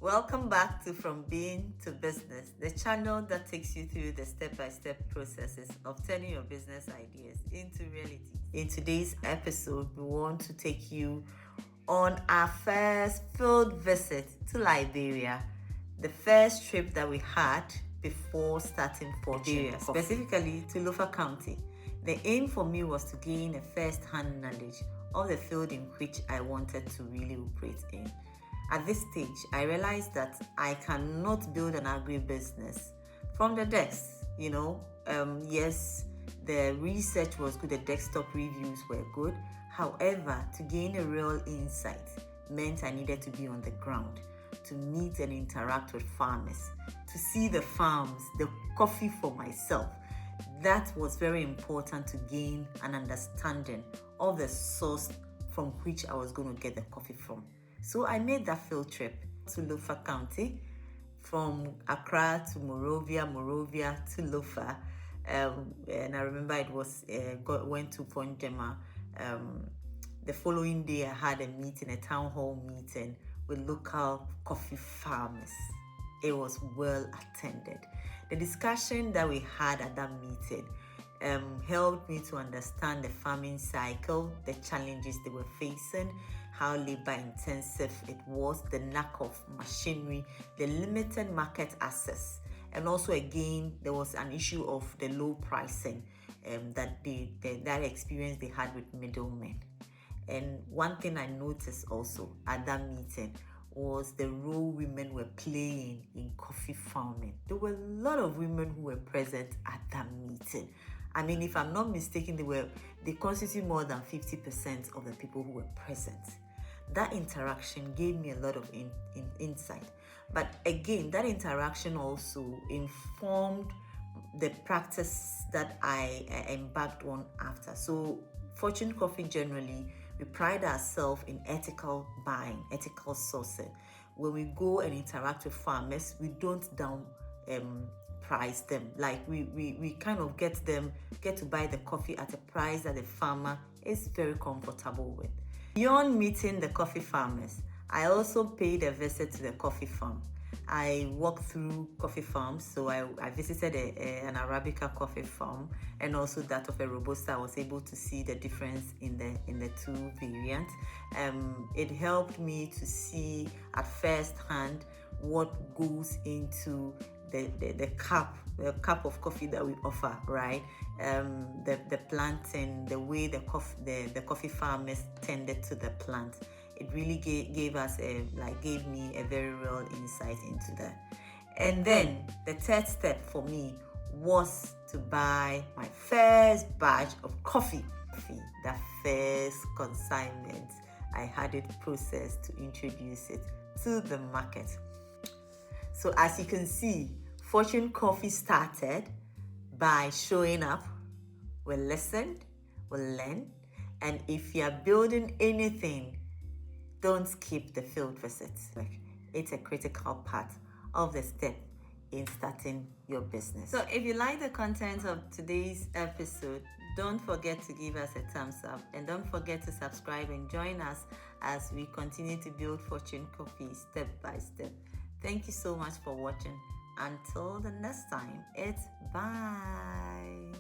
Welcome back to From Being to Business, the channel that takes you through the step-by-step processes of turning your business ideas into reality. In today's episode, we want to take you on our first field visit to Liberia, the first trip that we had before starting Liberia, specifically to Lofa County. The aim for me was to gain a first-hand knowledge of the field in which I wanted to really operate in. At this stage, I realized that I cannot build an agribusiness from the desk. Yes, the research was good, the desktop reviews were good. However, to gain a real insight meant I needed to be on the ground, to meet and interact with farmers, to see the farms, the coffee for myself. That was very important to gain an understanding of the source from which I was going to get the coffee from. So I made that field trip to Lofa County, from Accra to Monrovia to Lofa. And I remember it was went to Point Jema. The following day, I had a town hall meeting with local coffee farmers. It was well attended. The discussion that we had at that meeting helped me to understand the farming cycle, the challenges they were facing, how labor intensive it was, the lack of machinery, the limited market access, and also again there was an issue of the low pricing that experience they had with middlemen. And one thing I noticed also at that meeting was the role women were playing in coffee farming. There were a lot of women who were present at that meeting. I mean, if I'm not mistaken, they constitute more than 50% of the people who were present. That interaction gave me a lot of insight. But again, that interaction also informed the practice that I embarked on after. So Fortune Coffee generally, we pride ourselves in ethical buying, ethical sourcing. When we go and interact with farmers, we don't price them. Like we kind of get to buy the coffee at a price that the farmer is very comfortable with. Beyond meeting the coffee farmers, I also paid a visit to the coffee farm. I walked through coffee farms, so I visited an Arabica coffee farm and also that of a Robusta. I was able to see the difference in the two variants. It helped me to see at first hand what goes into the cup of coffee that we offer, right? The planting, the way the coffee farmers tended to the plant. It really gave me a very real insight into that. And then the third step for me was to buy my first batch of coffee. The first consignment, I had it processed to introduce it to the market. So as you can see, Fortune Coffee started by showing up. We listened, we learned, and if you are building anything, don't skip the field visits. It's a critical part of the step in starting your business. So if you like the content of today's episode, don't forget to give us a thumbs up and don't forget to subscribe and join us as we continue to build Fortune Coffee step by step. Thank you so much for watching. Until the next time, it's bye.